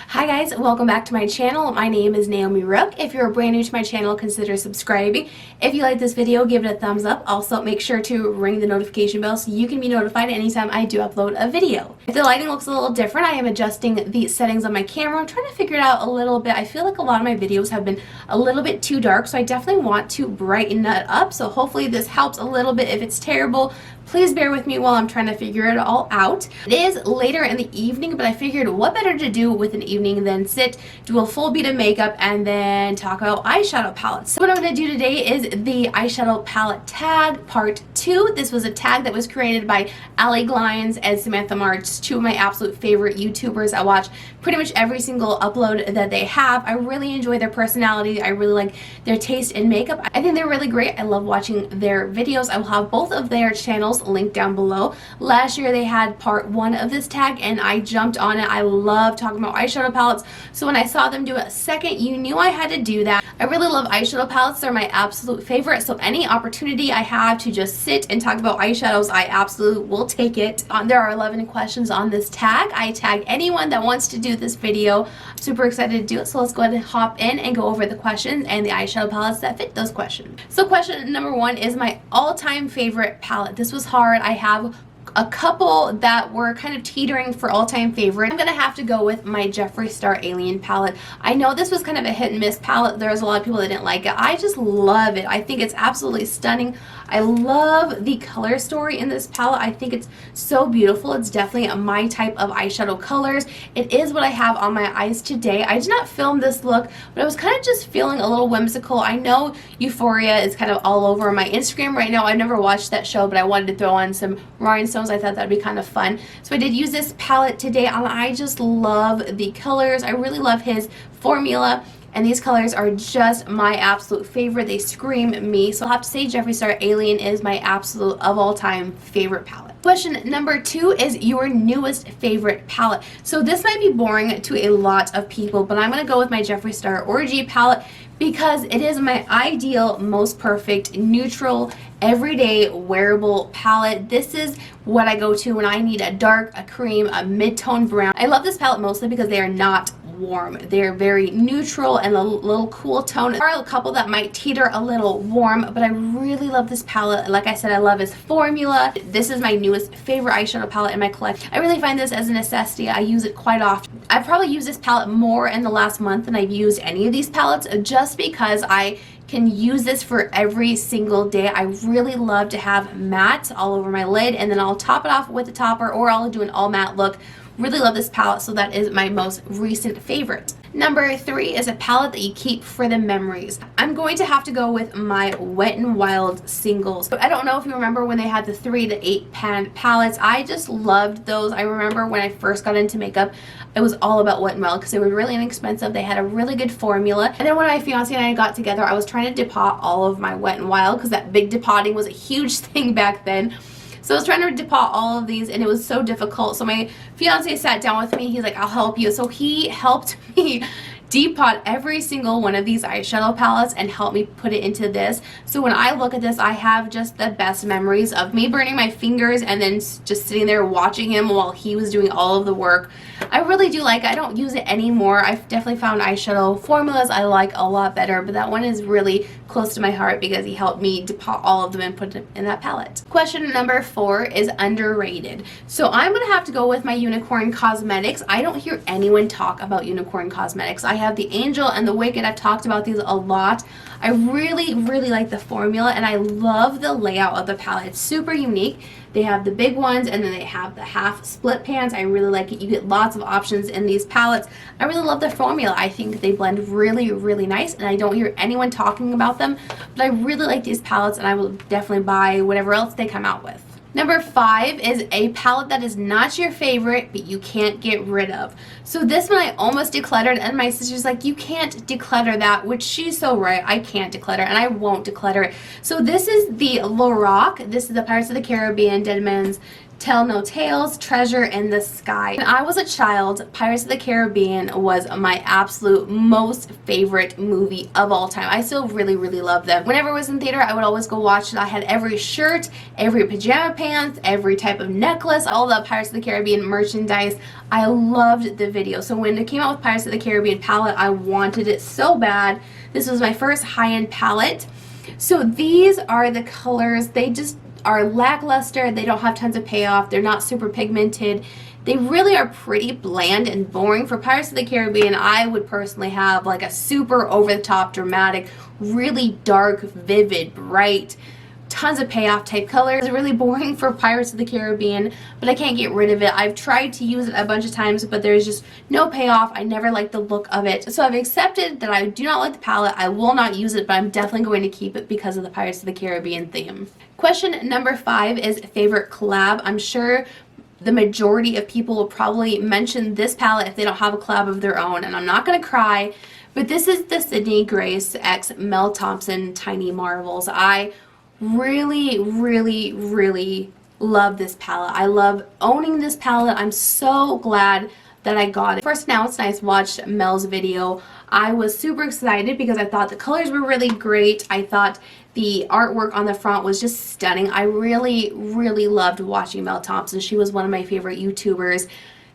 Hi guys, welcome back to my channel. My name is Naomi Rook. If you're brand new to my channel, consider subscribing. If you like this video, give it a thumbs up. Also, make sure to ring the notification bell so you can be notified anytime I do upload a video. If the lighting looks a little different, I am adjusting the settings on my camera. I'm trying to figure it out a little bit. I feel like a lot of my videos have been a little bit too dark, so I definitely want to brighten it up. So hopefully this helps a little bit. If it's terrible, please bear with me while I'm trying to figure it all out. It is later in the evening, but I figured what better to do with an evening than sit, do a full beat of makeup, and then talk about eyeshadow palettes. So what I'm going to do today is the eyeshadow palette tag part 2. This was a tag that was created by Allie Glines and Samantha March, two of my absolute favorite YouTubers. I watch pretty much every single upload that they have. I really enjoy their personality. I really like their taste in makeup. I think they're really great. I love watching their videos. I will have both of their channels linked down below. Last year they had part 1 of this tag and I jumped on it. I love talking about eyeshadow palettes, so when I saw them do a second, you knew I had to do that. I really love eyeshadow palettes. They're my absolute favorite, so any opportunity I have to just sit and talk about eyeshadows, I absolutely will take it. There are 11 questions on this tag. I tag anyone that wants to do this video. I'm super excited to do it, so let's go ahead and hop in and go over the questions and the eyeshadow palettes that fit those questions. So question number 1 is my all-time favorite palette. This was hard. I have a couple that were kind of teetering for all-time favorite. I'm gonna have to go with my Jeffree Star Alien palette. I know this was kind of a hit and miss palette. There's a lot of people that didn't like it. I just love it. I think it's absolutely stunning. I love the color story in this palette. I think it's so beautiful. It's definitely my type of eyeshadow colors. It is what I have on my eyes today. I did not film this look, but I was kind of just feeling a little whimsical. I know Euphoria is kind of all over my Instagram right now. I've never watched that show, but I wanted to throw on some rhinestones. I thought that'd be kind of fun. So I did use this palette today, and I just love the colors. I really love his formula. And these colors are just my absolute favorite. They scream me. So I'll have to say Jeffree Star Alien is my absolute of all time favorite palette. Question number 2 is your newest favorite palette. So this might be boring to a lot of people, but I'm going to go with my Jeffree Star Orgy palette because it is my ideal, most perfect, neutral, everyday wearable palette. This is what I go to when I need a dark, a cream, a mid-tone brown. I love this palette mostly because they are not warm. They're very neutral and a little cool tone. There are a couple that might teeter a little warm, but I really love this palette. Like I said, I love his formula. This is my newest favorite eyeshadow palette in my collection. I really find this as a necessity. I use it quite often. I've probably used this palette more in the last month than I've used any of these palettes, just because I can use this for every single day. I really love to have matte all over my lid, and then I'll top it off with a topper, or I'll do an all matte look. Really love this palette, so that is my most recent favorite. Number 3 is a palette that you keep for the memories. I'm going to have to go with my Wet n Wild singles. I don't know if you remember when they had the 3 to 8 pan palettes. I just loved those. I remember when I first got into makeup, it was all about Wet n Wild because they were really inexpensive. They had a really good formula. And then when my fiance and I got together, I was trying to depot all of my Wet n Wild because that big depotting was a huge thing back then. So I was trying to depot all of these, and it was so difficult. So my fiance sat down with me. He's like, I'll help you. So he helped me depot every single one of these eyeshadow palettes and help me put it into this. So when I look at this, I have just the best memories of me burning my fingers and then just sitting there watching him while he was doing all of the work. I really do like it. I don't use it anymore. I've definitely found eyeshadow formulas I like a lot better, but that one is really close to my heart because he helped me depot all of them and put them in that palette. Question number 4 is underrated. So I'm going to have to go with my Unicorn Cosmetics. I don't hear anyone talk about Unicorn Cosmetics. I have the Angel and the Wicked. I've talked about these a lot. I really like the formula, and I love the layout of the palette. It's super unique. They have the big ones, and then they have the half split pans. I really like it. You get lots of options in these palettes. I really love the formula. I think they blend really nice, and I don't hear anyone talking about them, but I really like these palettes, and I will definitely buy whatever else they come out with. Number 5 is a palette that is not your favorite, but you can't get rid of. So this one I almost decluttered, and my sister's like, you can't declutter that, which she's so right. I can't declutter, and I won't declutter it. So this is the Lorac. This is the Pirates of the Caribbean Dimond Tell No Tales, Treasure in the Sky. When I was a child, Pirates of the Caribbean was my absolute most favorite movie of all time. I still really, really love them. Whenever I was in theater, I would always go watch it. I had every shirt, every pajama pants, every type of necklace, all the Pirates of the Caribbean merchandise. I loved the video. So when it came out with Pirates of the Caribbean palette, I wanted it so bad. This was my first high-end palette. So these are the colors. They just are lackluster. They don't have tons of payoff. They're not super pigmented. They really are pretty bland and boring. For Pirates of the Caribbean, I would personally have like a super over-the-top, dramatic, really dark, vivid, bright, tons of payoff type colors. It's really boring for Pirates of the Caribbean, but I can't get rid of it. I've tried to use it a bunch of times, but there's just no payoff. I never liked the look of it. So I've accepted that I do not like the palette. I will not use it, but I'm definitely going to keep it because of the Pirates of the Caribbean theme. Question number 5 is favorite collab. I'm sure the majority of people will probably mention this palette if they don't have a collab of their own, and I'm not going to cry, but this is the Sydney Grace x Mel Thompson Tiny Marvels. I really, really, really love this palette. I love owning this palette. I'm so glad that I got it. First announced and I watched Mel's video, I was super excited because I thought the colors were really great. I thought the artwork on the front was just stunning. I really, really loved watching Mel Thompson. She was one of my favorite YouTubers.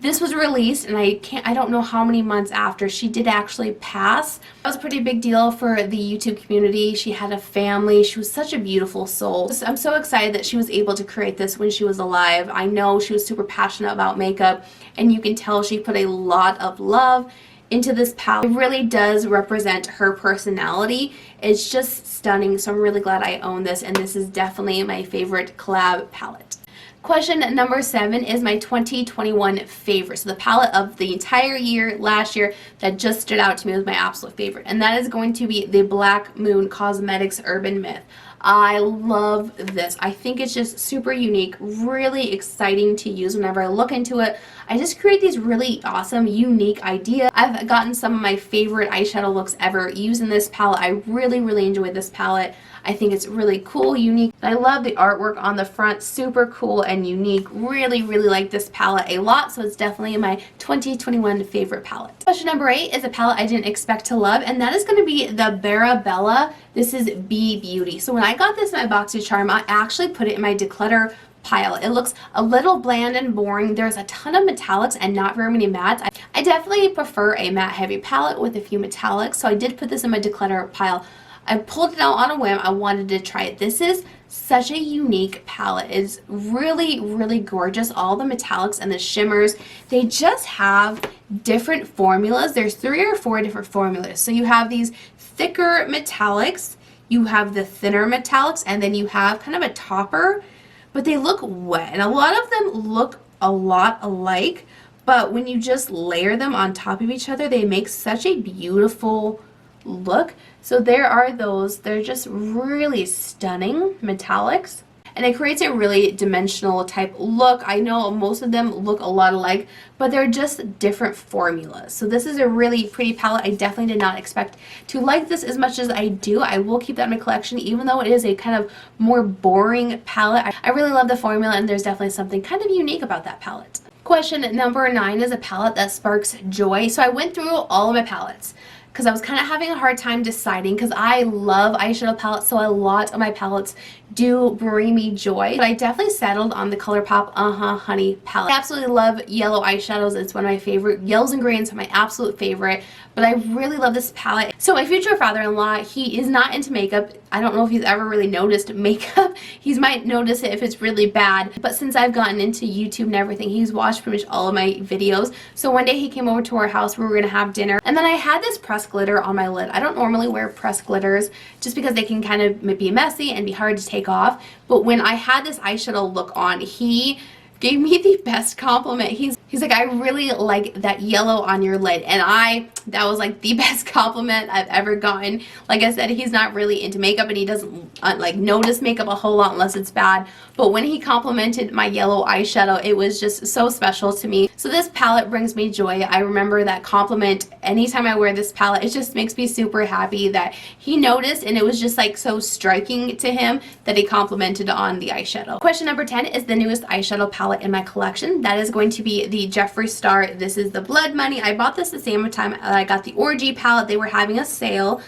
This was released, and I don't know how many months after. She did actually pass. That was a pretty big deal for the YouTube community. She had a family. She was such a beautiful soul. I'm so excited that she was able to create this when she was alive. I know she was super passionate about makeup, and you can tell she put a lot of love into this palette. It really does represent her personality. It's just stunning, so I'm really glad I own this, and this is definitely my favorite collab palette. Question number 7 is my 2021 favorite. So the palette of the entire year, last year, that just stood out to me was my absolute favorite. And that is going to be the Black Moon Cosmetics Urban Myth. I love this. I think it's just super unique, really exciting to use whenever I look into it. I just create these really awesome, unique ideas. I've gotten some of my favorite eyeshadow looks ever using this palette. I really, really enjoyed this palette. I think it's really cool, unique. I love the artwork on the front, super cool and unique. Really, really like this palette a lot, so it's definitely my 2021 favorite palette. Question number 8 is a palette I didn't expect to love, and that is going to be the Barabella. This is Bee Beauty. So when I got this in my BoxyCharm, I actually put it in my declutter pile. It looks a little bland and boring. There's a ton of metallics and not very many mattes. I definitely prefer a matte heavy palette with a few metallics, so I did put this in my declutter pile. I pulled it out on a whim. I wanted to try it. This is such a unique palette. It's really, really gorgeous. All the metallics and the shimmers, they just have different formulas. There's 3 or 4 different formulas. So you have these thicker metallics, you have the thinner metallics, and then you have kind of a topper, but they look wet. And a lot of them look a lot alike, but when you just layer them on top of each other, they make such a beautiful look. So there are those. They're just really stunning metallics, and it creates a really dimensional type look. I know most of them look a lot alike, but they're just different formulas. So this is a really pretty palette. I definitely did not expect to like this as much as I do. I will keep that in my collection, even though it is a kind of more boring palette. I really love the formula, and there's definitely something kind of unique about that palette. Question number 9 is a palette that sparks joy. So I went through all of my palettes because I was kind of having a hard time deciding, because I love eyeshadow palettes, so a lot of my palettes do bring me joy. But I definitely settled on the ColourPop Honey palette. I absolutely love yellow eyeshadows. It's one of my favorite. Yellows and greens are my absolute favorite, but I really love this palette. So my future father-in-law, he is not into makeup. I don't know if he's ever really noticed makeup. He might notice it if it's really bad, but since I've gotten into YouTube and everything, he's watched pretty much all of my videos. So one day he came over to our house, we were gonna have dinner, and then I had this pressed glitter on my lid. I don't normally wear pressed glitters just because they can kind of be messy and be hard to take off, but when I had this eyeshadow look on, he gave me the best compliment. He's like, I really like that yellow on your lid, and I That was like the best compliment I've ever gotten. Like I said, he's not really into makeup and he doesn't like notice makeup a whole lot unless it's bad. But when he complimented my yellow eyeshadow, it was just so special to me. So this palette brings me joy. I remember that compliment anytime I wear this palette. It just makes me super happy that he noticed, and it was just like so striking to him that he complimented on the eyeshadow. Question number 10 is the newest eyeshadow palette in my collection. That is going to be the Jeffree Star. This is the Blood Money. I bought this the same time I got the Orgy palette. They were having a sale.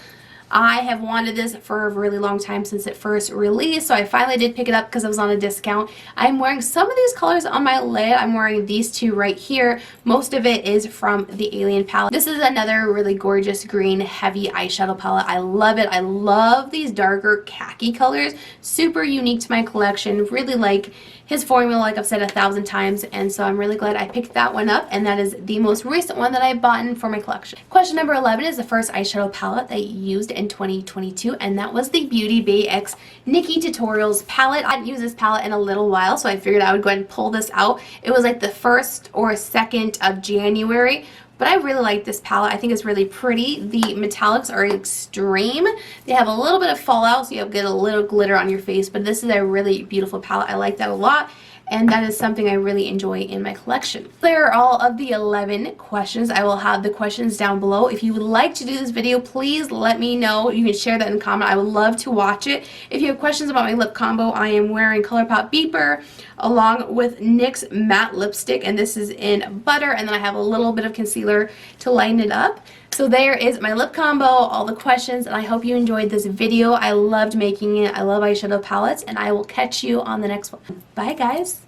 I have wanted this for a really long time since it first released, so I finally did pick it up because it was on a discount. I'm wearing some of these colors on my lid. I'm wearing these two right here. Most of it is from the Alien palette. This is another really gorgeous green heavy eyeshadow palette. I love it. I love these darker khaki colors. Super unique to my collection. Really like his formula, like I've said 1,000 times, and so I'm really glad I picked that one up, and that is the most recent one that I bought for my collection. Question number 11 is the first eyeshadow palette that I used in 2022, and that was the Beauty Bay X Nikki Tutorials palette. I hadn't used this palette in a little while, so I figured I would go ahead and pull this out. It was like the 1st or 2nd of January. But I really like this palette. I think it's really pretty. The metallics are extreme. They have a little bit of fallout, so you get a little glitter on your face. But this is a really beautiful palette. I like that a lot. And that is something I really enjoy in my collection. There are all of the 11 questions. I will have the questions down below. If you would like to do this video, please let me know. You can share that in the comment. I would love to watch it. If you have questions about my lip combo, I am wearing ColourPop Beeper along with NYX matte lipstick, and this is in Butter, and then I have a little bit of concealer to lighten it up. So there is my lip combo, all the questions, and I hope you enjoyed this video. I loved making it. I love eyeshadow palettes, and I will catch you on the next one. Bye, guys.